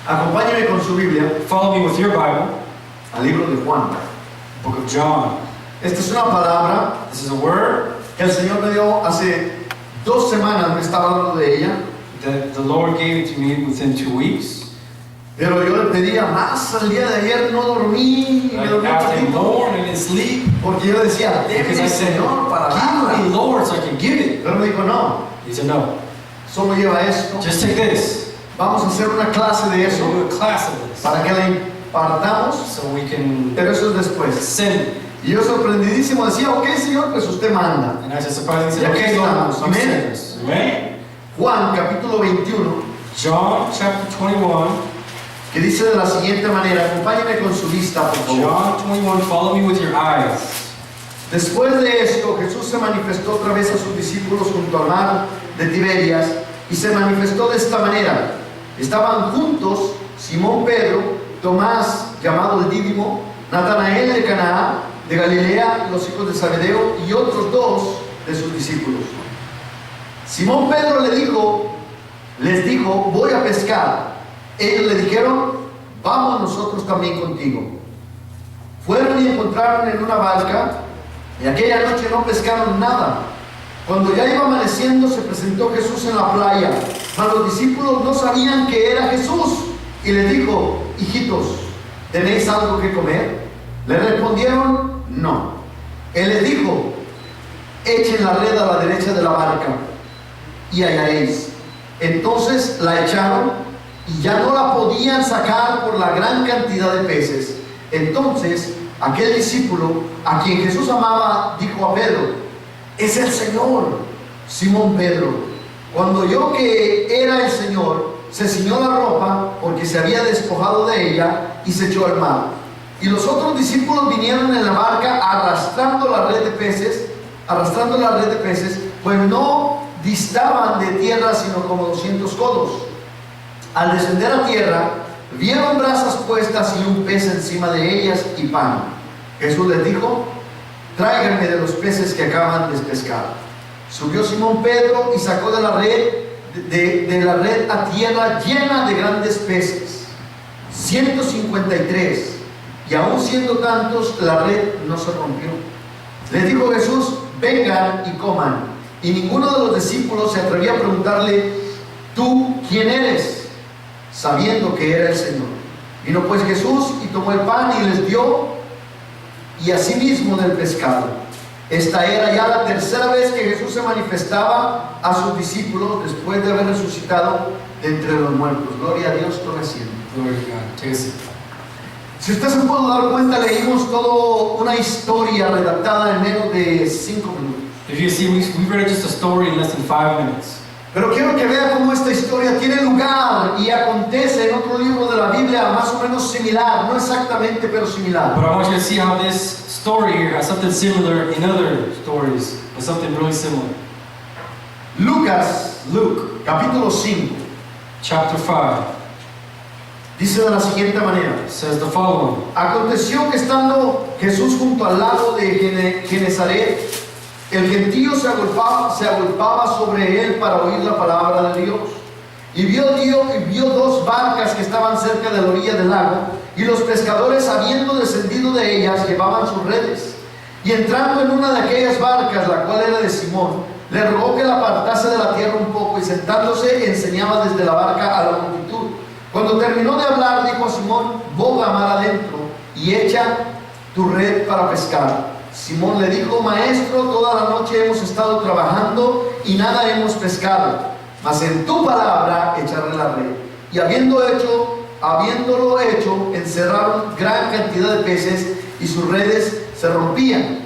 Acompáñeme con su Biblia Follow me with your Bible, al libro de Juan. book of John. Esta es una palabra This is a word que el Señor me dio hace 2 semanas, me estaba hablando de ella, that the Lord gave it to me within 2 weeks. pero yo le pedía más. El día de ayer no dormí, me dormí un After poquito, more and I didn't sleep, porque yo decía, because déjeme I said, Señor para give me, darla. Lord, so I can give it. Pero me dijo, no, He said, no, solo lleva esto. just take this. Vamos a hacer una clase de We'll eso do a class of this, para que la impartamos, so we can pero eso es después. send it. Y yo sorprendidísimo decía, ok Señor, pues usted manda. And I just surprisingly said, Y aquí okay, Lord, estamos. you Amén. send us. Amen. Juan capítulo 21, John chapter 21. que dice de la siguiente manera, acompáñeme con su vista, por favor. John 21, follow me with your eyes. Después de esto, Jesús se manifestó otra vez a sus discípulos junto al mar de Tiberias y se manifestó de esta manera. Estaban juntos Simón Pedro, Tomás, llamado el Dídimo, Natanael de Canaán, de Galilea, los hijos de Zebedeo y otros 2 de sus discípulos. Simón Pedro les dijo, voy a pescar. Ellos le dijeron, vamos nosotros también contigo. Fueron y encontraron en una barca, y aquella noche no pescaron nada. Cuando ya iba amaneciendo, se presentó Jesús en la playa, mas los discípulos no sabían que era Jesús, y les dijo, hijitos, ¿tenéis algo que comer? Le respondieron, no. Él les dijo, echen la red a la derecha de la barca, y hallaréis. Entonces la echaron, y ya no la podían sacar por la gran cantidad de peces. Entonces aquel discípulo a quien Jesús amaba dijo a Pedro, es el Señor. Simón Pedro, cuando oyó que era el Señor, se ciñó la ropa porque se había despojado de ella y se echó al mar. Y los otros discípulos vinieron en la barca arrastrando la red de peces, pues no distaban de tierra sino como 200 codos. Al descender a tierra, vieron brasas puestas y un pez encima de ellas y pan. Jesús les dijo, tráiganme de los peces que acaban de pescar. Subió Simón Pedro y sacó de la red, de la red a tierra llena de grandes peces, 153, y aún siendo tantos, la red no se rompió. Les dijo Jesús, vengan y coman. Y ninguno de los discípulos se atrevía a preguntarle, ¿tú quién eres? Sabiendo que era el Señor. Vino pues Jesús y tomó el pan y les dio, y asimismo del pescado. Esta era ya la tercera vez que Jesús se manifestaba a sus discípulos después de haber resucitado de entre los muertos. Gloria a Dios, todo siempre. Glory to God. Take a seat. Si usted se puede dar cuenta, leímos toda una historia redactada en menos de 5 minutos. If you see, we read just a story in less than 5 minutes. Pero quiero que vea cómo esta historia tiene lugar y acontece en otro libro de la Biblia más o menos similar, no exactamente, pero similar. But I want you to see how this story here has something similar in other stories, but something really similar. Luke, capítulo 5, Chapter 5 dice de la siguiente manera. says the following. Aconteció que estando Jesús junto al lago de Genezaret, el gentío se agolpaba sobre él para oír la palabra de Dios. Y vio 2 barcas que estaban cerca de la orilla del lago, y los pescadores, habiendo descendido de ellas, llevaban sus redes. Y entrando en una de aquellas barcas, la cual era de Simón, le rogó que la apartase de la tierra un poco, y sentándose enseñaba desde la barca a la multitud. Cuando terminó de hablar, dijo a Simón, boga mar adentro y echa tu red para pescar. Simón le dijo, maestro, toda la noche hemos estado trabajando y nada hemos pescado, mas en tu palabra echaré la red. Y habiéndolo hecho, encerraron gran cantidad de peces y sus redes se rompían.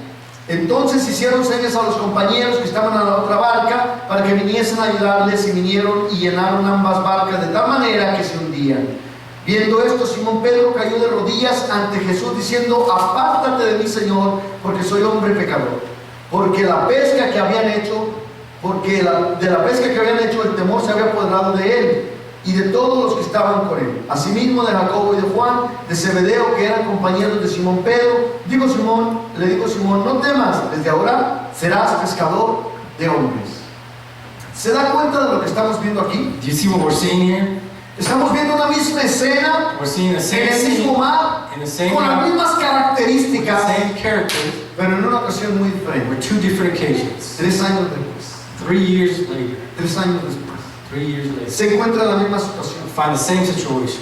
Entonces hicieron señas a los compañeros que estaban en la otra barca para que viniesen a ayudarles, y vinieron y llenaron ambas barcas de tal manera que se hundían. Viendo esto, Simón Pedro cayó de rodillas ante Jesús diciendo, apártate de mí, Señor, porque soy hombre pecador. Porque de la pesca que habían hecho el temor se había apoderado de él y de todos los que estaban con él. Asimismo de Jacobo y de Juan, de Zebedeo, que eran compañeros de Simón Pedro. Le dijo Simón, no temas, desde ahora serás pescador de hombres. ¿Se da cuenta de lo que estamos viendo aquí? Do you see what we're seeing here? Estamos viendo una misma escena We're seeing the en same el mismo scene, mar, in the same con las map, mismas with the características, same characters, pero en una ocasión muy were diferente. two different occasions. 3 años después. 3 years later, 3 años después. 3 years later, Se encuentra en la misma situación. find the same situation.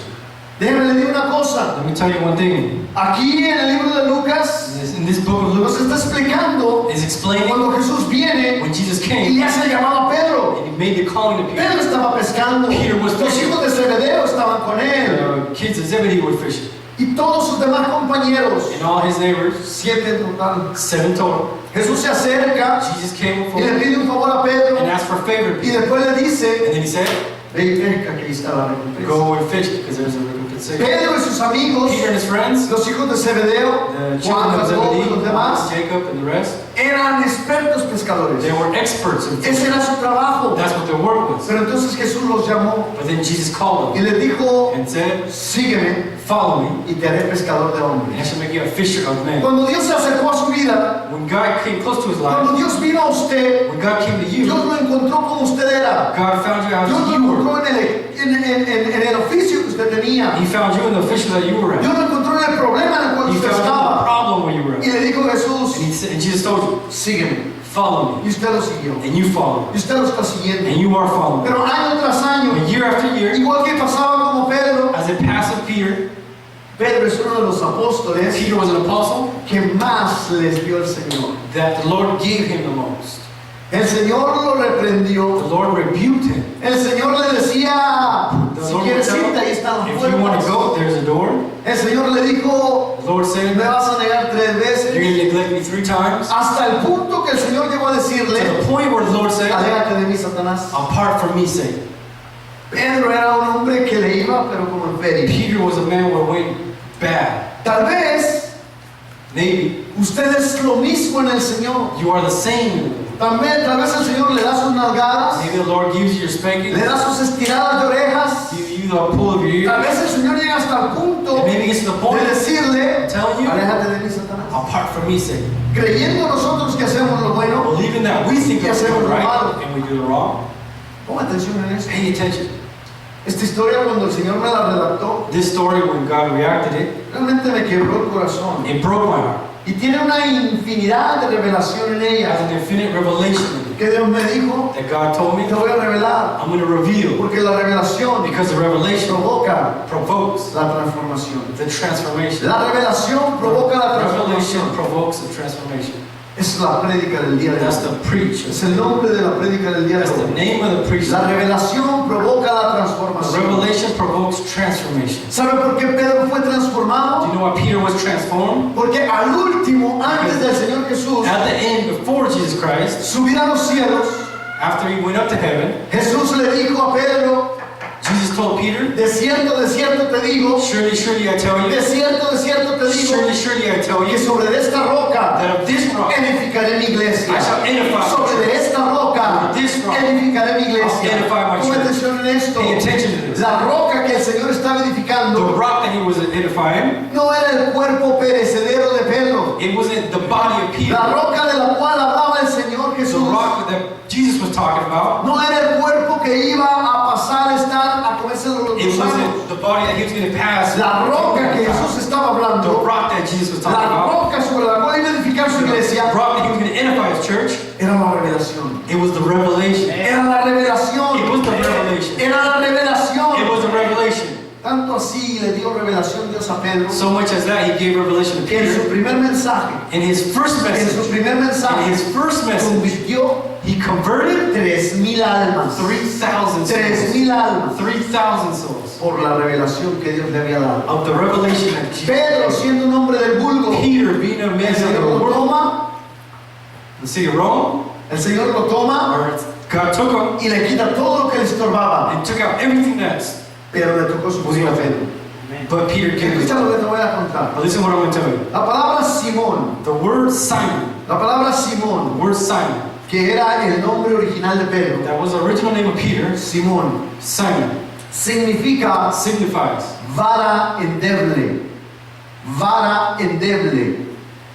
Déjeme le digo una cosa. Let me tell you one thing. Aquí en el libro de Lucas In this book of Luke, nos está explicando is explaining cuando Jesús viene when Jesus y came le hace llamado a Pedro. and he made the calling to Peter. Pedro estaba pescando. Peter was Los fishing. hijos de Zebedeo estaban con él. The kids of Zebedee were fishing, Y todos sus demás compañeros, and all his neighbors, 7 en total. 7 total. Jesús se acerca Jesus came y le forward pide un favor a Pedro. and asked for a favor, Y después le dice, and then he said, ve y pesca, que ahí está la recompensa. "Go and fish because there's a recompensation." Pedro y sus amigos, Peter and his friends, los hijos de Zebedeo, the Juan, children of Jacob y los Zebedee, demás, Jacob, and the rest, eran expertos pescadores. they were experts in fishing. Ese era su trabajo. That's what their work was. Pero entonces Jesús los llamó But then Jesus called y them les dijo, and said, sígueme "Follow me, y te haré pescador de and I hombres. shall make you a fisher of men." Cuando Dios se acercó a su vida, When God came close to his life, cuando Dios vino a usted, when God came to you, Dios lo encontró como usted era. God found you Dios as lo you were. encontró en el oficio que usted tenía. He found you in the fisher that you were at. Dios lo encontró en el problema en el cual He usted found you in the estaba. problem where you were Y at. le dijo Jesús, And Jesus told you, sígueme. "Follow Y me," usted lo siguió. and you follow, Y usted lo está siguiendo. and you are following. Pero año tras año, But year after year, igual que pasaba como Pedro, as it passed with Peter, Pedro es uno de los apóstoles Peter was an apostle que más les dio el Señor. that the Lord gave him the most. El Señor lo The reprendió. Lord rebuked him. El Señor le decía, The si Lord would quieres tell irte, ahí him, están las "If you want puertas. to go, there's a door." El Señor le dijo, The Lord said, me vas a negar 3 "You're veces. going to neglect me 3 times." Hasta el punto que el Señor llegó a To decirle, the point where the Lord said, aléjate de mí, Satanás. "Apart from me, Satan." Pedro era un hombre que le iba, pero como en feria. Peter was a man who went bad. Tal vez Maybe usted es lo mismo en el Señor. you are the same. Tal vez el Señor le da sus nalgadas, Maybe the Lord gives you your spanking, le da sus estiradas de orejas. gives you the pull of your Tal ear, vez el Señor llega hasta el punto and maybe gets to the de point decirle, of telling you, aléjate de mí, Satanás. "Apart from me, Satan." Creyendo nosotros que hacemos lo bueno, Believing that we think Y that hacemos we're lo right malo. and we do the wrong. ponga atención en eso. Pay attention. Esta historia cuando el Señor me la redactó, This story, when God reacted it, realmente me quebró el corazón. it broke my heart. Y tiene una infinidad de revelación en It has ella. an infinite revelation in it Que Dios me dijo, that God told me te voy a revelar. I'm going to reveal, Porque la revelación because the revelation provoca provokes la transformación. the transformation. La revelación provoca la Revelation transformación. provokes the transformation. Es la prédica del día de That's hoy. the preach. Es el nombre de la prédica del día That's de the hoy. name of the preach. La revelación provoca la The transformación. revelation provokes transformation. ¿Sabe por qué Pedro fue Do transformado? you know why Peter was transformed? Porque al último, antes del Señor Jesús At the end, before Jesus Christ, subir a los cielos, after he went up to heaven, Jesús le dijo a Pedro, Jesus told Peter, de cierto te digo, "Surely, surely I tell you, de cierto te digo, surely, surely I tell que you, sobre esta roca that of this rock edificaré mi iglesia. I shall edify Sobre you." esta roca Over this rock, edificaré mi iglesia. I'll edify my Ponga church. atención en esto. Pay attention to this. La roca que el Señor estaba The edificando rock that he was edifying, no era el cuerpo perecedero de Pedro. it wasn't the body of Peter. La roca de la cual hablaba el Señor The Jesús rock that Jesus was talking about, no era el cuerpo que iba a pasar a estar a comerse los it gusanos. wasn't the body that he was going to pass. La roca que Jesús estaba The hablando, rock that Jesus was talking la about, roca sobre la cual iba a edificar su the iglesia, rock that he was going to edify his church, era la revelación. it was the revelation. Era la revelación. It was the revelation. Era la revelación. It was the revelation. Tanto así le dio revelación Dios a Pedro So much as that, he gave revelation to que en su Peter. primer mensaje, In his first en su message, primer in mensaje, his first message, convirtió he converted 3,000 almas. 3,000 souls. 3,000 almas 3,000 souls por la revelación que Dios le había dado. of the revelation that Jesus Pedro, gave. siendo un hombre del vulgo, Peter, being a el man of Señor the lo world, toma, the city of Rome, el Señor lo toma or God took him y le quita todo lo que le estorbaba. and took out everything that's. Pero le tocó su posición a Pedro. But Peter gave it. Escucha lo que te voy a contar. But listen what I'm going to tell you. La palabra Simón, The word Simon, la palabra Simón, the word Simon, que era el nombre original de Pedro, that was the original name of Peter, Simón, Simon, significa signifies vara endeble. Vara endeble.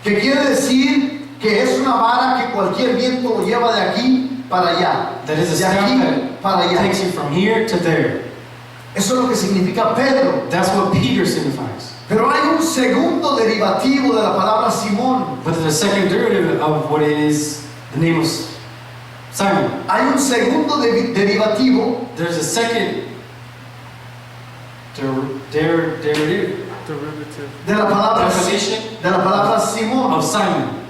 Que quiere decir que es una vara que cualquier viento lo lleva de aquí para allá. that is a De staff aquí that para allá. takes you from here to there. Eso es lo que significa Pedro. That's what Peter signifies. Pero hay un segundo derivativo de la palabra Simón. But there's a second derivative of what it is, the name of Simon. Hay un segundo derivativo There's a second derivative de la palabra definition Simón. of Simon.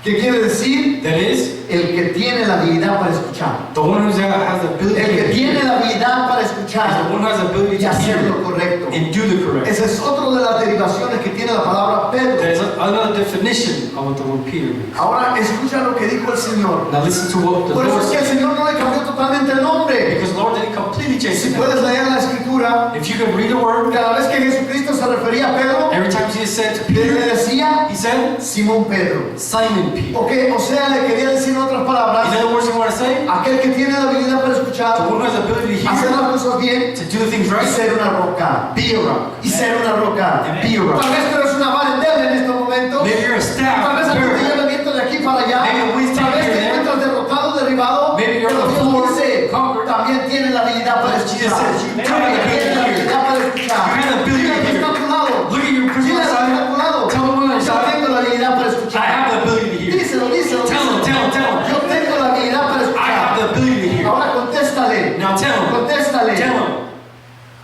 ¿Qué quiere decir? That is, El que tiene la habilidad para escuchar. the one who has the ability El que to tiene hear. la habilidad para The escuchar one who has the ability y to hacer hear lo correcto. and do the correct. Ese es otro de las derivaciones que tiene la palabra Pedro. There's another definition of what the word Peter means. Ahora escucha lo que dijo el Señor. Now listen to what the Por eso Lord es que el said. Señor no le cambió totalmente el nombre. Because the Lord didn't completely change Si the puedes name. leer la escritura, If you can read the word, cada vez que Jesucristo se refería a Pedro, every time Jesus said to le Peter, decía he said, Simón Pedro. Simon Peter. O sea, le quería decir en otras In palabras, other words, you want to say, aquel que tiene la habilidad para the escuchar, one who has the ability to hacer hear, las cosas bien to do the things y right, ser una roca. be a rock. Y ser una roca. And be a rock. Tal vez tú eres una vara endeble en estos momentos. Maybe you're a Tal staff, vez a ti te parable. lleva viento de aquí para allá. Maybe the winds Tal take vez you te there. encuentras derrotado, derribado. Maybe you're Pero on the Dios floor, dice, conquered. también tiene la habilidad para Jesus escuchar. says, you have the También ability tiene to la hear. habilidad para escuchar. You have the ability Dile to al que hear. está a tu lado. Look at your person Dile al que está a side. tu lado. Tell the one on your Yo side, tengo la habilidad para I escuchar. have the ability to hear. Díselo, díselo. Tell him, tell him, tell him. Yo tengo la habilidad para I have escuchar. the ability to hear. Ahora contéstale. Now tell him. Contéstale. Tell him.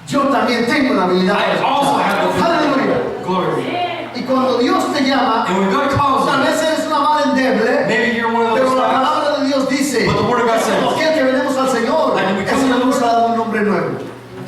Yo también tengo la habilidad I para also have the escuchar. ability. Aleluya. Glory. Y cuando Dios te llama, And when God calls tal you, vez eres una vara endeble, maybe you're one of pero those la staff, palabra de Dios dice, but the word of God says, aquel que venimos al Señor, Like we el come to Señor the nos ha Lord, dado un nombre nuevo.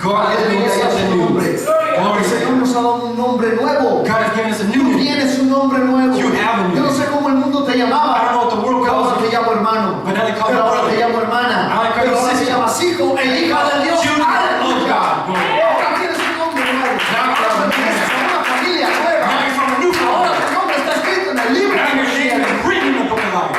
God has given us Aleluya, something su new. nombre. Glory El to Señor God. nos ha dado un nombre nuevo. God has given us a Tú new name. tienes un nombre nuevo. You have a new Yo no name. sé cómo el mundo te I don't llamaba. know what the world Pero ahora calls te you, llamo hermano. but now they call Pero you ahora te brother. llamo hermana. Now they call Pero you ahora te sister. llamas hijo e hija de Dios. Children of Aleluya. God. Glory. Ahora tienes un nombre nuevo. Ahora perteneces a una familia nueva. Now you're from a new Ahora family. tu nombre está escrito en el libro. Now your name is written in the book of life.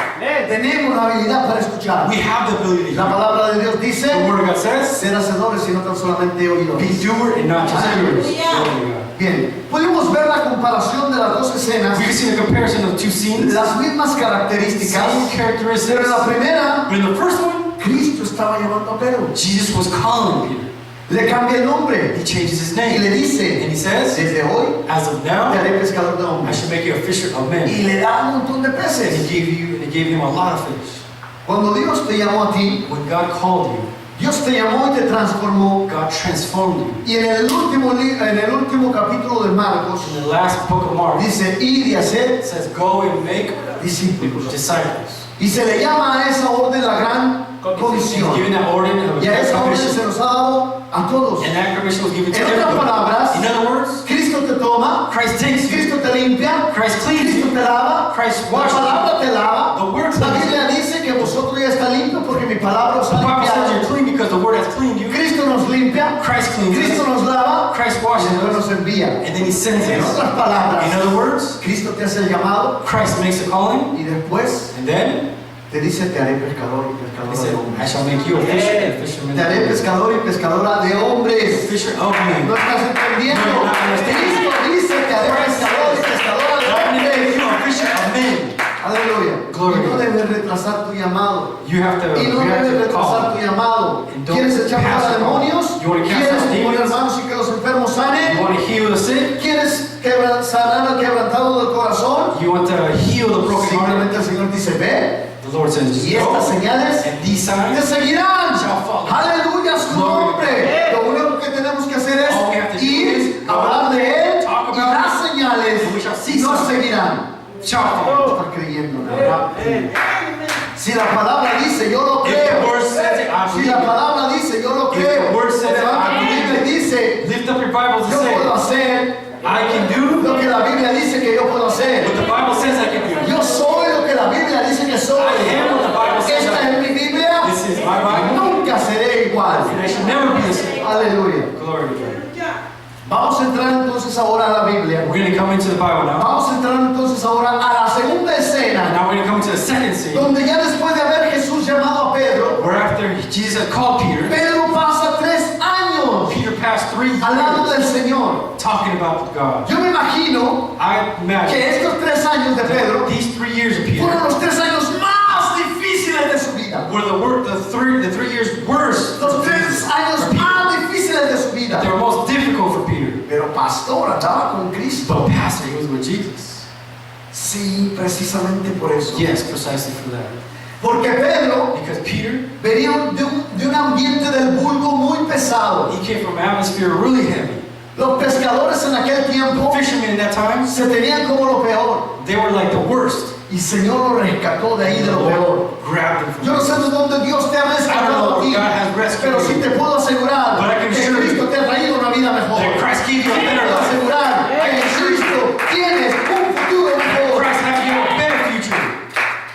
Tenemos la habilidad para escuchar. We have the ability to La hear. palabra de Dios dice, The word of God says, ser hacedores y no tan solamente be oidores. doer and not just hearers. Glory to God. Bien, pudimos ver la comparación de las dos escenas, We can see the comparison of two scenes, las mismas same características, pero characteristics. en la primera, But in the first one, Cristo estaba llamando a Pedro. Jesus was calling Peter. Le cambia el nombre He changes his y le name. dice, And he says, desde hoy as of te now, haré pescador de I hombres. should make you a fisher of men. Y le da un montón de And peces. he gave him a lot of fish. Cuando Dios te llamó a ti, When God called you, Dios te llamó y te transformó. God transformed you. Y en el último capítulo de Marcos, In the last book of Mark, it dice, id y hacer says, go and make discípulos. disciples. Y se le llama a esa orden la gran He's comisión. given that order of Y a esa orden se commission. nos ha dado a todos. And that commission was given to En otras everybody. palabras, In other words, Cristo te toma, Christ takes you, Cristo te limpia, Christ cleans Cristo you, te lava, Christ la washes you. palabra te lava. The word La cleans you. Biblia dice que vosotros ya está limpio porque mi palabra os The ha Bible says you're limpiado. clean because the word has cleaned you. Cristo nos limpia, Christ cleans Cristo us. nos lava Christ y washes después us. nos envía. And then he sends En us. otras In palabras, other words, Cristo te hace el llamado Christ makes a calling. y después And then te dice te haré pescador y he pescadora said, de I hombres. shall make you a fisher and a fisherman Te of haré men. pescador y pescadora de hombres. Fisher of men. ¿No estás entendiendo? No, no, no. Cristo dice te haré pescador y pescadora de I'm going to make hombres. you a fisher of men. Aleluya. Glory. Y no debes retrasar tu llamado. You have to Y no react debes to the retrasar call. tu llamado. And don't ¿Quieres echar pass fuera the call. demonios? You want to cast ¿Quieres out poner demons? manos y que los enfermos You sanen? want to heal the sick? ¿Quieres sanar al quebrantado del corazón? You want to heal the broken hearted? Simplemente el Señor dice, ve, The Lord says, just y estas go. señales And these te signs seguirán. shall follow. Aleluya su Glory to nombre. Lo único que tenemos que hacer All we have to es do ir, is go, hablar de él, talk y about las señales and we shall see nos signs. seguirán. shall No follow. está creyendo nada. Si la palabra dice, yo lo If the creo. word says it, I Si believe la it. palabra dice, yo lo If the creo. word says it, Levanta I tu believe Biblia y dice, Lift up your Bibles and yo puedo say, hacer I can do lo que la Biblia dice que yo puedo hacer. what the Bible says I can do. Yo soy lo que la Biblia dice que soy. I am what the Bible says Esta I am. es mi Biblia. This is my Bible, Nunca seré igual. and I should never be the same. Aleluya. Glory to God. Vamos a entrar entonces ahora a la Biblia. We're going to come into the Bible now. Vamos a entrar entonces ahora a la segunda And escena, now we're going to come into the second scene, donde ya después de haber Jesús llamado a Pedro, where after Jesus had called Peter, Pedro pasa 3 años Peter passed 3 al lado years del Señor. talking about God. Yo me imagino I imagine que estos 3 años de Pedro these 3 years of Peter fueron los 3 años más difíciles de su vida. were the 3 years worst. Los 3 años más difíciles de su vida. difícil. they were most difficult for Peter. Pero pastor, andaba con Cristo. But pastor, he was with Jesus. Sí, precisamente por eso. Yes, precisely for that. Porque Pedro Because Peter, venía de un ambiente del vulgo muy pesado. he came from an atmosphere really heavy. Los pescadores en aquel tiempo Fishermen in that time, se tenían como lo peor. they were like the worst. Y el Señor lo rescató de ahí de lo peor. Grabbed them from Yo no sé de dónde Dios te ha rescatado a ti, pero sí te puedo asegurar que Cristo te ha traído una vida mejor. that Christ gave you a Te better puedo life. asegurar que en Cristo tienes un futuro mejor. Christ has you a better future.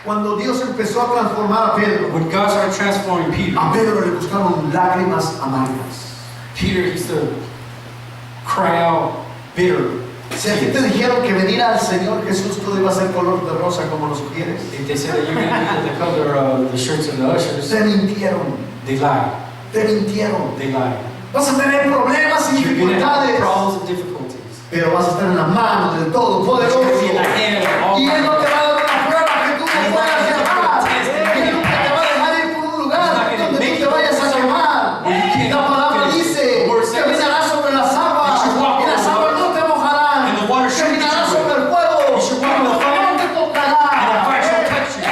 Cuando Dios empezó a transformar a Pedro, When God started transforming Peter, a Pedro le buscaron lágrimas amargas. Peter used to cry out bitter. Si a ti te dijeron que venir al Señor Jesús todo iba a ser color de rosa como lo sugieres, If they said that you're going to be the color of the shirts of the ushers, te mintieron, they lied. te mintieron. They lied. Vas a tener problemas y You're going to have dificultades, problems and difficulties. pero vas a estar en las manos del But you're Todopoderoso. going to be in the hand of all Y Él no te va a dar una prueba que tú no puedas llevar. Y Él nunca te va a dejar ir por un lugar donde tú te vayas a quemar. La palabra dice, caminarás sobre las aguas y las aguas no te mojarán. Caminarás sobre el fuego y el fuego no te and the tocará. fire shall touch you.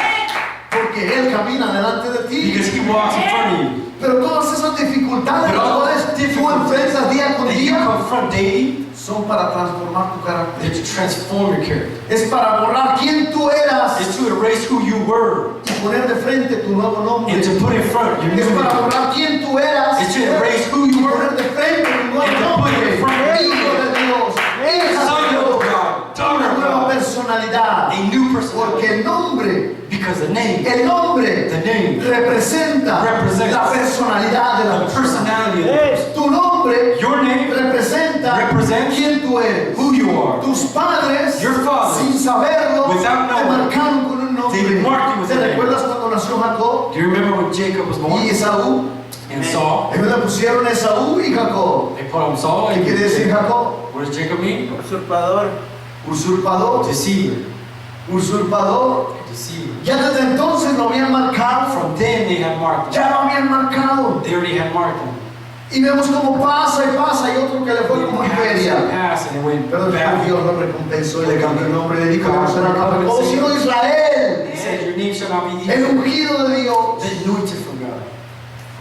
Porque Él camina delante de ti. Because he walks in front of you. Pero todas esas dificultades But all las cuales tú enfrentas día con That you día confront daily, son para transformar tu carácter. that you transform your character. Es para borrar quién tú eras It's to erase who you were y poner de frente tu nuevo nombre. and to put in front your new Es para name. borrar quién tú eras It's to erase who y you poner were. de frente tu nuevo And to nombre. put in front Hijo de Dios, hija Son de of Dios, God, daughter una of nueva God, personalidad. a new Porque personality. el nombre, Because the name the name representa represents la personalidad de la the persona. personality of the person. Tu nombre Your name representa represents quién tú eres. who you are. Tus padres, Your fathers, sin saberlo, without te knowing, marcaron con un nombre. they marked you with ¿Te a name. recuerdas cuando nació Jacob Do you remember when Jacob was born? y Esaú? And Saul. Ellos le pusieron Esaú y Jacob. They put him Saul. ¿Qué And quiere decir Jacob? what does Jacob mean? Usurpador. Usurpador. Deceiver. Usurpador. Deceiver. Ya desde entonces lo habían marcado. From then they had marked him. Ya lo habían marcado. They already had marked him. Y vemos cómo pasa y pasa y otro que le fue como en feria. Passed and it went Pero después back. Dios lo recompensó y le cambió el nombre. Le dijo que no será Jacob, sino Israel. He said, your name shall not be El Israel, ungido de Dios. the anointed from God.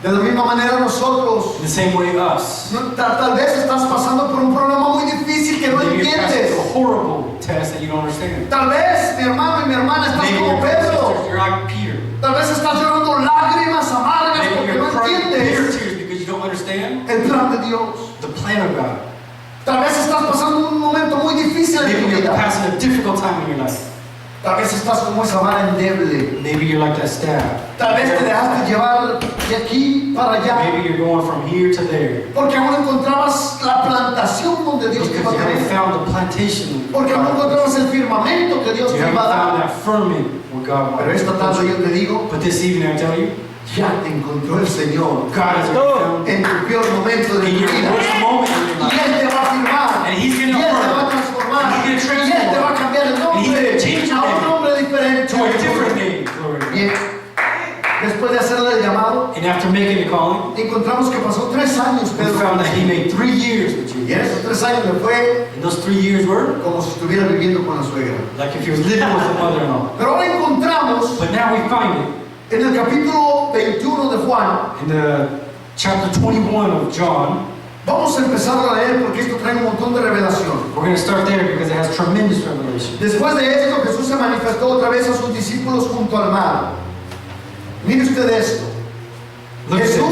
De la misma manera nosotros. In the same way us. Tal vez estás pasando por un problema muy difícil que no Maybe you're passing entiendes. through a horrible test that you don't understand. Tal vez, mi hermano y mi hermana, estás Maybe como you're Pedro. you're like Peter. Tal vez estás llorando lágrimas amargas Maybe porque no you're crying bitter entiendes tears because you don't understand el plan de Dios. the plan of God. Tal vez estás pasando un momento muy difícil en tu Maybe you're vida. passing a difficult time in your life. Tal vez estás como esa vara endeble. Maybe you're like that staff. Tal vez te dejaste llevar de aquí para allá. Maybe you're going from here to there. Porque aún encontrabas la plantación donde Dios te iba Because a you haven't tener. found the plantation. Porque aún encontrabas el firmamento que Dios You te haven't iba a found dar. that firmament where God Pero esta wants tarde you. yo te digo, But this evening I tell you, ya te encontró el Señor God has already found en tu peor momento de in tu your vida. worst moment in your Y life. Él te va a firmar. And He's Y going Él to te va a affirm transformar. And He's gonna Y Él te va a cambiar el And He's nombre gonna change your a un name nombre diferente. to a different name. Glory to God. Bien. Después de hacerle el llamado, And after making the calling, encontramos que pasó 3 años we Pedro. found that he made 3 years with Y en Jesus. esos 3 años le fue And those 3 years were como si estuviera viviendo con la suegra. like if he was living with the mother-in-law. Pero ahora encontramos But now we find it en el capítulo 21 de Juan. in the chapter 21 of John. Vamos a empezar a leer porque esto trae un montón de revelación. We're going to start there because it has tremendous revelation. Después de esto, Jesús se manifestó otra vez a sus discípulos junto al mar. Mire usted esto. Look at Jesús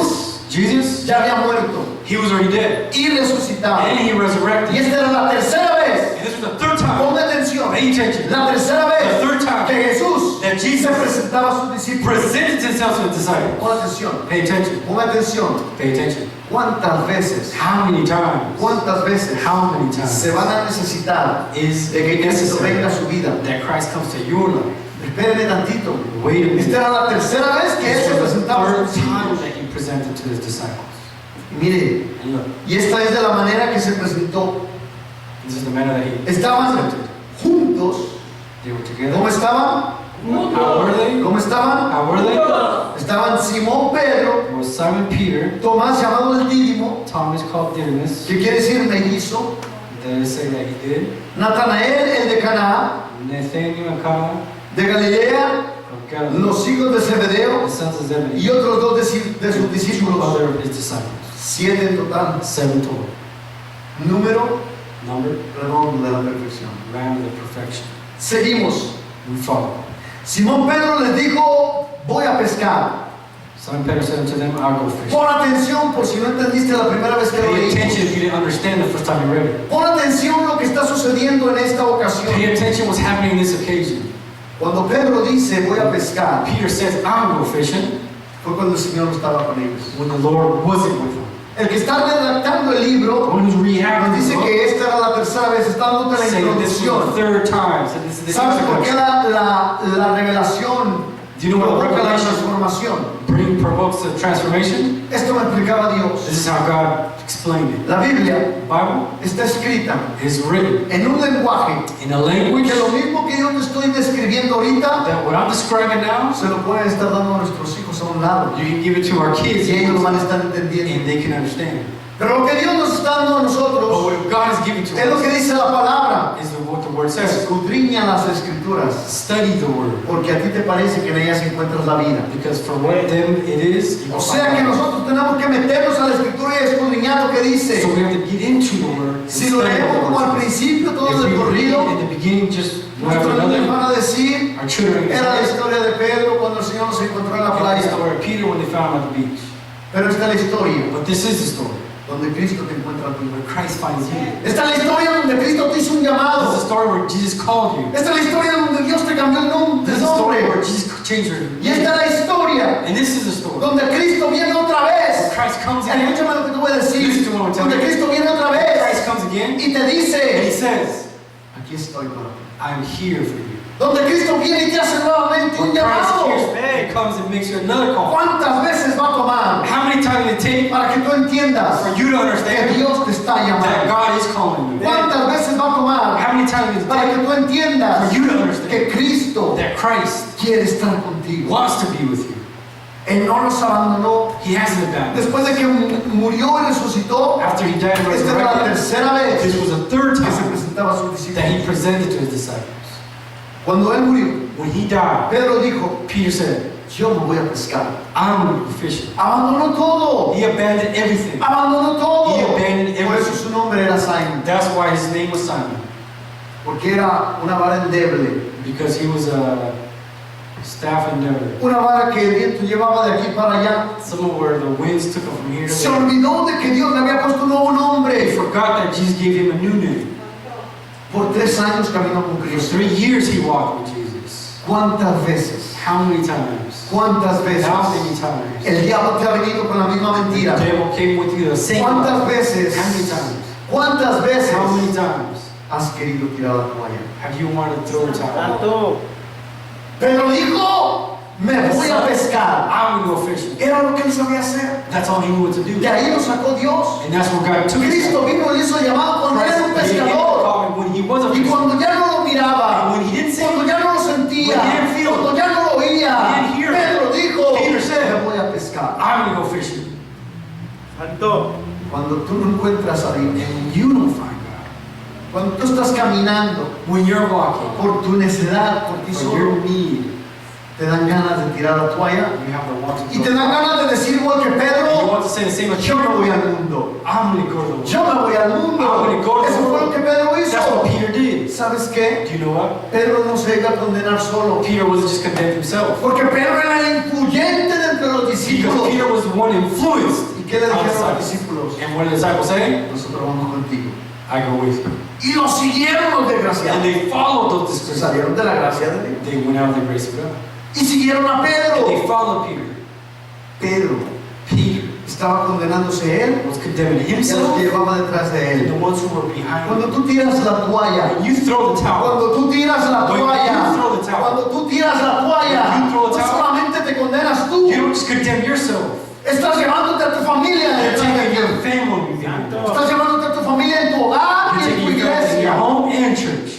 this. Jesus, ya había muerto he was already dead. y resucitado. And he Y resurrected. esta era la tercera vez. And this was the third time. Ponme atención. Pay attention. La tercera The vez third que time Jesús that se Jesus presentaba a sus discípulos. presented himself to the disciples. Pon atención. Pay attention. Ponme atención. Pay attention. ¿Cuántas veces? How many times? ¿Cuántas veces How many times se van a necesitar is de que it Cristo venga a necessary su vida? that Christ comes to your life? Espérenme tantito. Wait a minute. Esta era la tercera vez que Él This se was the presentaba a third sus time discípulos. that he presented to his disciples. Y mire, And look, y esta es de la manera que se presentó. this is the manner that he Estaban presented. juntos. They were together. ¿Cómo estaban? How were they? ¿Cómo estaban? How were they? Estaban Simón Pedro, There was Simon Peter, Tomás llamado el Dídimo, Thomas called Didymus, que quiere decir mellizo, they say that he did. Natanael el de Caná, Nathaniel and Cana de Galilea, of Galilee, los hijos de Zebedeo the sons of Zebedee, y otros dos de sus two discípulos, other of his disciples. 7 en total, 7 total. número Number redondo de la perfección. round of perfection. Seguimos. We follow. Simón Pedro les dijo, voy a pescar. Simon Peter said unto them, I'll go fishing. Pon atención por si no entendiste la primera vez que lo Pay attention leímos. if you didn't understand the first time you read it. Pon atención lo que está sucediendo en esta ocasión. Pay attention what's happening in this occasion. Cuando Pedro dice, voy a pescar, Peter says, I'll go fishing, fue cuando el Señor no estaba con ellos. when the Lord wasn't with him. El que está redactando el The libro one who's nos reacting dice que esta era la tercera vez, está dándote la saying this was the introducción. third time. So this is the ¿Sabes por qué introduction. la revelación Do you know what provoca la revelation transformación? provokes a transformation? Esto me explicaba This Dios. is how God explained it. La Biblia The Bible está escrita is written en un lenguaje in a language que lo mismo que yo te estoy describiendo ahorita, that what I'm describing now, se lo pueden estar dando a nuestros hijos a un lado. you can give it to our kids Y ellos lo van a and estar entendiendo. they can understand. Pero lo que Dios nos está dando a But nosotros what God has given to es lo que us dice la palabra. is what the Word says. Escudriña las escrituras, Study the Word. porque a ti te parece que en ellas encuentras la vida. Because for what them it is, you O will sea find que out. nosotros tenemos que meternos a la escritura y escudriñar lo que dice. So we have to get into the Word. and Si lo study leemos the como al Word. principio, todo If de we read corrido, it in the beginning, just one after nuestros niños another, van a decir, our children era la can say, historia de Pedro cuando el Señor se encontró en la "Okay, the playa. story of Peter when they found him at the beach." Pero esta es la historia But this is the story donde Cristo te encuentra a ti. where Christ finds you. Esta es la historia donde Cristo te hizo un This is llamado. the story where Jesus called you. Esta es la historia donde Dios te cambió el This is the story where nombre. Jesus changed your Y esta es la historia And this is the story donde Cristo viene otra where vez. Christ comes again. Escúchame lo que te voy a Listen decir. to what I'm telling Donde you. Cristo viene otra Christ vez comes again y te and He dice, says, aquí estoy para ti. "I'm here for you." Donde Cristo viene y te hace nuevamente When un Christ llamado. He comes and makes you another call. ¿Cuántas veces va a tomar How many times did it take para que tú entiendas for you to que understand Dios te está that llamando? God is calling you? ¿Cuántas veces va a tomar How many times did it para take que tú entiendas for you to understand que Cristo that Christ quiere estar contigo? wants to be with you? Él no nos abandonó. He hasn't abandoned us. Después de que murió y resucitó, After He died and esta era la resurrected, tercera vez this was the third que se time presentaba a sus that He discípulos. presented to His disciples. Cuando él murió, When He died, Pedro dijo, Peter said, yo me voy a pescar. "I'm going to go fishing." Abandonó todo. He abandoned everything. Abandonó todo. He abandoned Por eso everything. su nombre era Simon. That's why his name was Simon, Porque era una vara endeble. because he was a staff endeavor. Una vara que el viento llevaba de aquí para allá. Somewhere where the winds took him from here to Se there. olvidó de que Dios le había puesto un nuevo He nombre. forgot that Jesus gave him a new name. Por 3 años caminó con For Cristo. 3 years he walked with Jesus. ¿Cuántas veces? How many times? ¿Cuántas veces? How many times? El diablo te ha venido con la misma The mentira. devil came with you the same ¿Cuántas lie. veces? How many times? ¿Cuántas veces How many times has querido tirar la toalla? have you wanted to throw the towel? Santo. Pero dijo, me voy a pescar. I'm going to go fishing. Era lo que él sabía hacer. That's all he knew what to do. De ahí lo sacó Dios. And that's what God took him. Cristo vino y le hizo llamado cuando era un pescador. When he was a Y fisherman. cuando ya no lo miraba, And when he didn't see cuando it, ya no lo sentía, when he didn't feel it, cuando ya no lo oía, he didn't hear it, Pedro dijo, Peter said, me voy a pescar. I'm going to go fishing. Santo. Cuando tú no encuentras a Dios, And you don't find God. cuando tú estás caminando When you're walking, por tu necedad, por ti for solo, your need, te dan ganas de tirar la toalla you have to want to y go. te dan ganas de decir igual que And you Pedro, want to say the same as yo me Peter. voy al mundo. I'm going to go to the world. Yo me voy al mundo. I'm gonna go to the Eso fue lo world. que Pedro That's what hizo. Peter did. ¿Sabes qué? Do you know what? Pedro no se iba a condenar solo. Peter wasn't just condemned himself. Porque Pedro era el influyente de entre los Because discípulos. Peter was the one influenced. ¿Y qué le dijeron a los outside. discípulos? And what did the disciples say? Nosotros vamos contigo. I go with you. Y lo siguieron los And desgraciados. they followed those disciples. Salieron de la gracia de Dios. They went out of the grace of God. Y siguieron a And Pedro. they followed Peter. Pedro Peter estaba condenándose él was condemning y a los himself que llevaba detrás de and the él. ones who were behind him. Cuando tú tiras la toalla, When you throw the towel, cuando tú tiras la When you toalla, throw the towel. cuando tú tiras la toalla, When you throw the no towel. solamente te condenas tú, you don't just condemn yourself. estás llevándote a tu familia You're detrás de taking your Dios. family behind you. Estás llevándote a tu familia en tu hogar You're y en tu taking your family in your iglesia. home and church.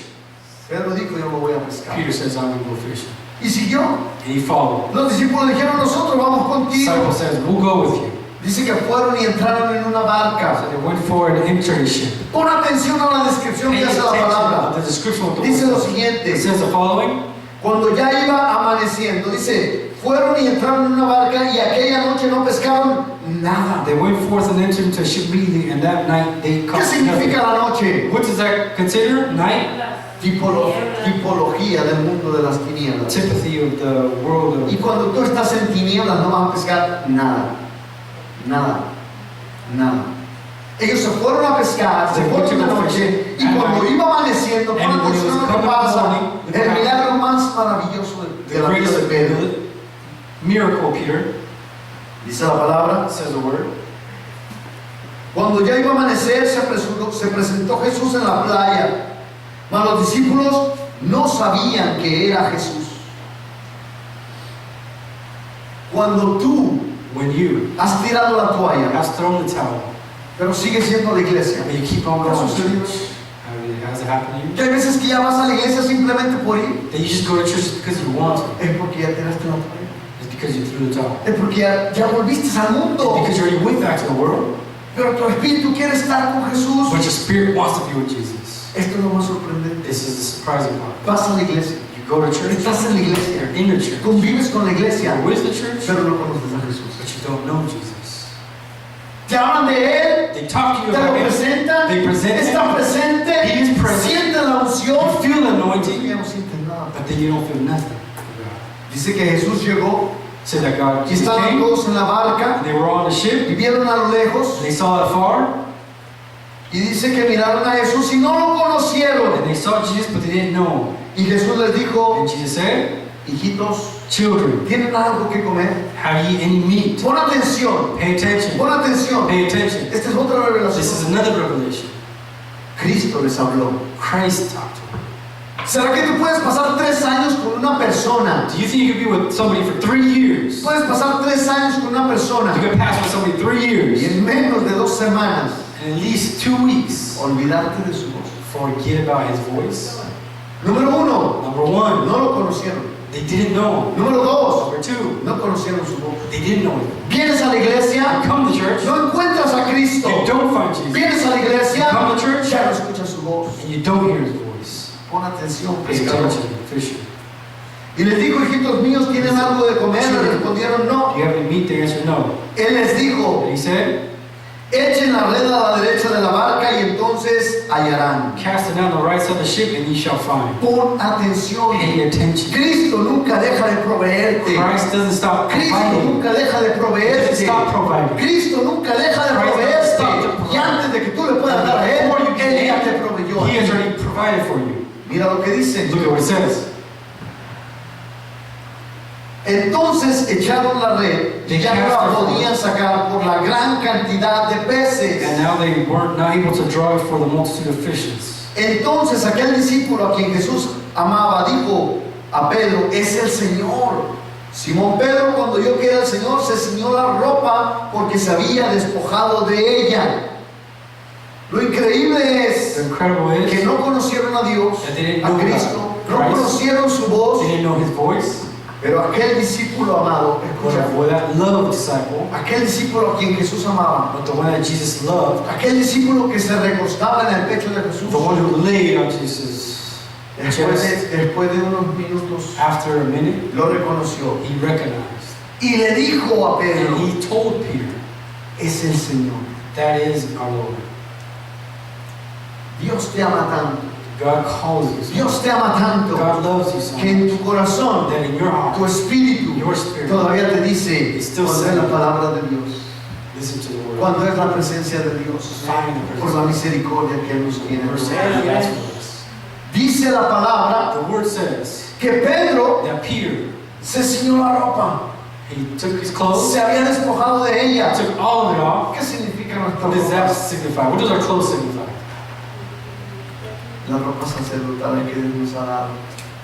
Pedro dijo, yo me voy a pescar. Peter says, I'm going to go fishing. Y siguió. And he followed. Los discípulos dijeron, nosotros vamos The disciple contigo. says, we'll go with you. Dice que fueron y entraron en una barca. So they went forward and entered a ship. Pon atención a la descripción Pay que hace la attention to palabra. the description of the Dice lo word. It siguiente. says the following. Cuando ya iba amaneciendo, dice, fueron y entraron en una barca y aquella noche no pescaron nada. They went forth and entered into a ship immediately, and that night they ¿Qué caught significa nothing. la noche? What does that consider? Night? Tipología del mundo de las tinieblas. Antipathy of the world Y of... cuando tú estás en tinieblas no vas a pescar nada. Nada. Nada. Ellos se fueron a pescar, se fueron en la noche y cuando iba amaneciendo, pon atención a lo que pasa, el milagro más maravilloso de The la vida de Pedro. greatest miracle, Peter, Dice la palabra. says the word. Cuando ya iba a amanecer, se presentó Jesús en la playa. Mas los discípulos no sabían que era Jesús. Cuando tú When you has tirado la toalla, have thrown the towel, pero sigue siendo la iglesia. but you keep on ¿Qué ha going to sucedido? church, has it happened to you? Que hay veces que ya vas a la iglesia simplemente por ir. That you just go to church just because you want to. Es porque ya tiraste la toalla. It's because you threw the towel. Es porque ya volviste al mundo. Because you already went back to the world, Pero tu espíritu quiere estar con Jesús. but your spirit wants to be with Jesus. Esto es lo más sorprendente. This is the surprising part. Vas a la iglesia. You go to church, Estás en la iglesia. you're in the church, Convives con la iglesia. you're with the church, Pero no conoces a Jesús. but you don't know Jesus. Te hablan de Él. They talk to you Te lo about Him, presentan. they present Him, Está presente. He is present. Siente la unción. you feel the Y anointing, ya no sientes nada. but then you don't feel nothing. for God. Dice que Jesús llegó Say that God y Jesus estaban came, todos en la barca and they were on the ship, y vieron a lo lejos. they saw it afar, Y dice que miraron a Jesús y no lo conocieron. and they saw Jesus, but they didn't know Him. Y Jesús les dijo, And Jesus said, hijitos, children, ¿tienen algo que comer? have ye any meat? Pon atención, Pay attention. pon atención. Pay attention. Esta es otra This is revelación. another revelation. Cristo les habló. Christ talked to him. ¿Será que tú puedes pasar 3 años con una persona? Do you think you could be with somebody for 3 years? Puedes pasar 3 años con una persona You could pass with somebody 3 y years, en menos de 2 semanas and at least 2 weeks olvidarte de su voz. forget about his voice? Número 1, Number one, no lo conocieron. they didn't know him. Número 2, Number two, no conocieron su voz. they didn't know him. Vienes a la iglesia, You come to church, no encuentras a Cristo. you don't find Jesus, Vienes a la iglesia, Come to church. ya no escuchas su voz. and you don't hear his voice. Pon atención, Pay pescador. attention, fisher. Y les dijo, hijitos míos, ¿tienen algo de comer? Le respondieron, no. Do you have any meat? They answered no. Él les dijo, And he said, echen la red a la derecha de la barca y entonces hallarán. cast it down the right side of the ship, and ye shall find. Pon atención. Pay attention. Cristo nunca deja de proveerte. Christ doesn't stop Cristo providing. nunca deja de He doesn't proveerte. stop providing. Cristo nunca deja de Christ doesn't stop to proveerte. provide. Y antes de que tú le puedas dar a Él, Before you Él ya can te get proveyó. He has already provided for you. Mira lo que dice. Look at what it says. Entonces echaron la red y ya no la podían sacar por la gran cantidad de peces. And now they weren't not able to draw it for the multitude of fishes. Entonces aquel discípulo a quien Jesús amaba dijo a Pedro, es el Señor. Simón Pedro, cuando oyó que era el Señor, se ciñó la ropa porque se había despojado de ella. Lo increíble The es incredible que is no conocieron a Dios, that they didn't a know Cristo, God, no Christ. conocieron su voz, They didn't know his voice. pero aquel discípulo amado, But escucha, for that loved disciple, aquel discípulo a quien Jesús amaba, but the one that Jesus loved, aquel discípulo que se recostaba en el pecho de Jesús, the one who laid on Jesus' chest, después de unos minutos after a minute, lo reconoció he recognized. y le dijo a Pedro, And he told Peter, es el Señor. that is our Lord. Dios te ama tanto, God calls you. so. Dios te ama tanto God loves you so que en much tu corazón, that in your heart, tu espíritu your spirit, todavía te dice It's still cuando es saying. la palabra de Dios, listen to the word. cuando es la presencia de Dios, Find the por la person. misericordia que Él nos tiene. Verse 8, that's for us. Dice la palabra The word says que Pedro that Peter, se ciñó la ropa, he took his clothes, se había despojado de ella. took all of it off. ¿Qué significa nuestra What does that ropa? signify? What does our clothes signify? La ropa sacerdotal que Dios nos ha dado.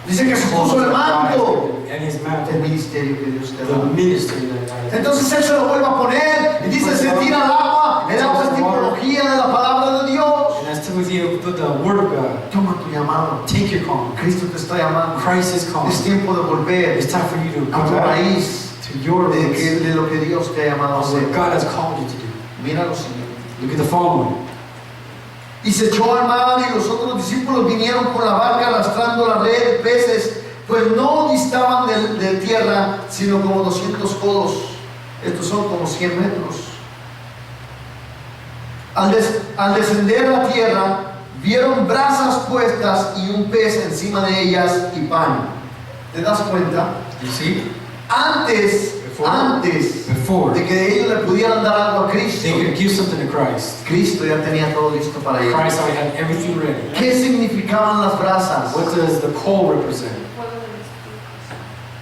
Dice que se puso el manto and his del mantle, ministerio que Dios te the da. ministry that God has. Entonces Él se lo vuelve a poner y dice, se tira al agua. El agua es tipología de la palabra de Dios. And that's Timothy with the word of God. Toma tu llamado. Take your calling. Cristo te está llamando. Christ is calling. Es tiempo de volver It's time for you to a go tu back raíz, to your de, roots, de lo que Dios te ha llamado a of what hacer. God has called you to do. Mira lo siguiente. Look at the following. Y se echó al mar y los otros discípulos vinieron con la barca arrastrando la red de peces, pues no distaban de tierra, sino como 200 codos. Estos son como 100 metros. Al descender a la tierra, vieron brasas puestas y un pez encima de ellas y pan. ¿Te das cuenta? You see? Antes Before de que ellos le pudieran dar algo a Cristo, they could give something to Christ, Cristo ya tenía todo listo para ellos. Christ already had everything ready. ¿Qué significaban las brasas? What does the coal represent?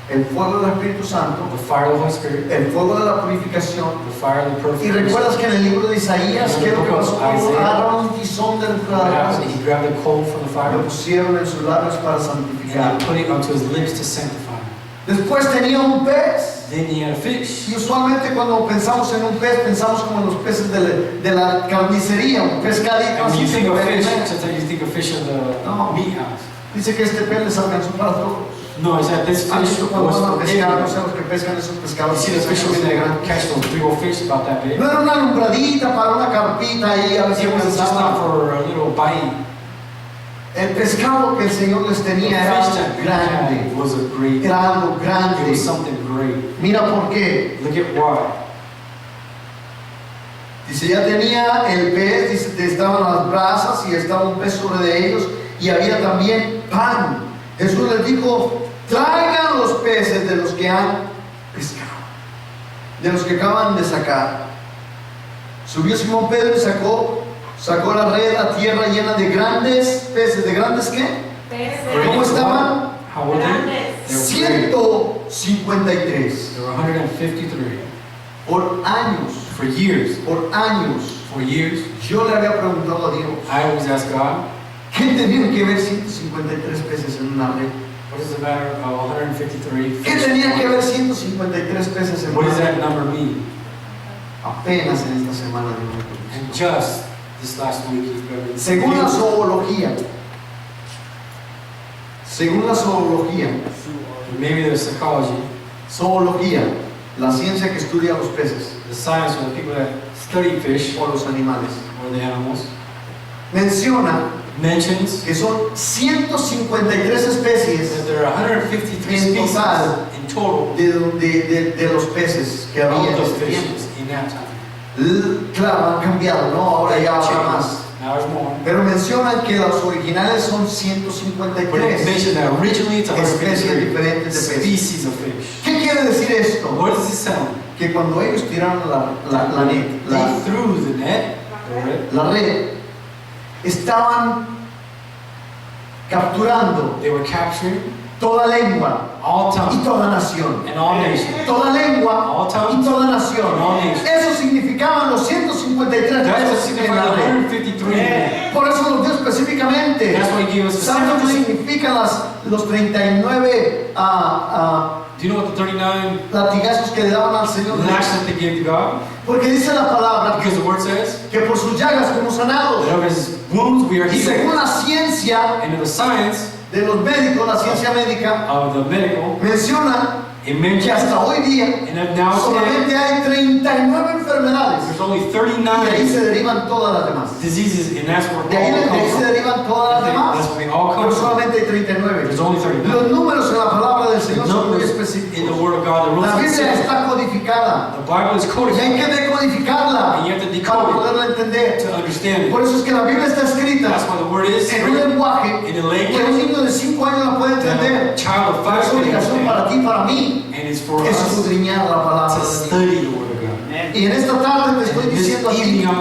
El fuego del Espíritu Santo, The fire of the Holy Spirit, el fuego de la purificación. the fire of the Y purification. recuerdas que en el libro de Isaías, ¿qué es lo que pasó? Agarraron un tizón dentro de What la happened? brasa, He grabbed the coal from the fire lo pusieron en sus labios para and santificar. he put it onto his lips to sanctify. Después tenía un pez. Then he had a fish. Y usualmente cuando pensamos en un pez, pensamos como en los peces de la carnicería, un pescadito And when así you que think lo of ven. fish, sometimes you think of fish in the No. meat house. Dice que este pez les alcanzó para todos. No, it's that this ¿Han fish visto cuando was van a for pescar? No everyone. sé los que pescan esos You pescados. see the fishermen that catch those big old fish about that big. No era una alumbradita para una carpita ahí, a ver si It was just not alcanzaba. for a little bite. El pescado que el Señor les The tenía era fish that we grande, had was a great, era algo it grande. was something great. Mira por qué. Look at why. Dice, ya tenía el pez, dice, estaban las brasas y estaba un pez sobre de ellos y había también pan. Jesús les dijo, traigan los peces de los que han pescado, de los que acaban de sacar. Subió Simón Pedro y sacó la red a tierra llena de grandes peces. ¿De grandes qué? ¿Cómo estaban? How were they? They were great. 153. There were 153. Por años, For years. por años, For years, yo le había preguntado a Dios, I always ask God, ¿qué tenían que ver 153 peces en una red? what is the matter of 153 ¿Qué fish? tenía que ver 153 peces en What una does red? that number mean? Apenas en esta semana Dios me And contestó. just this last week, He revealed- Según la zoología, según la zoología, maybe the psychology, la ciencia que estudia los peces the science, or the people that study fish o los animales, or the animals, menciona mentions que son 153 especies that there are 153 En species total. in total de los peces que había en of este the tiempo. fishes in that time. Claro, han cambiado, ¿no? Ahora ya habrá más. Now there's more. Pero mencionan que los originales son But it 153 mentioned that originally it's especies 153 diferentes de peces. species of fish. ¿Qué quiere decir esto? What does this sound? Que cuando ellos tiraron They threw the net, la red, estaban capturando they were capturing toda lengua all y tongues toda nación. and all nations. Toda lengua All y tongues. toda nación. All nations. Eso significaban los 153 That's what peces en signifies la red. 153. Por eso los dio específicamente. That's why He gave us ¿Sabes lo que specific. significan los 39 Do you know what the 39 latigazos que le daban al Señor? lashes that they gave to God? Porque dice la palabra Because the word says, que por sus llagas fuimos sanados. that of His wounds we are Y según healed. la ciencia And in the science de los médicos, la ciencia médica, of the medical, menciona it que mentions, hasta hoy día and that now today, solamente hay 39 enfermedades there's only y de ahí 39 se derivan todas las demás. diseases, and that's where De ahí all come se from. derivan todas las demás. That's where they all come Pero from. solamente hay 39. There's only 39. Los números en la palabra del The Señor son muy numbers in the específicos. Word of God, the La rules and Biblia specific. está codificada The Bible is y hay codified, que decodificarla and you have to para decode poderla entender. it to understand it. Por eso es que la Biblia está escrita That's why the Word is en un written lenguaje in a que un language niño de 5 años la puede that entender. a child of Pero 5 es can obligación understand, para ti, para mí, and it's for us escudriñar la palabra to de Dios. study the Word of God. Y en esta tarde te estoy And this diciendo a ti evening I'm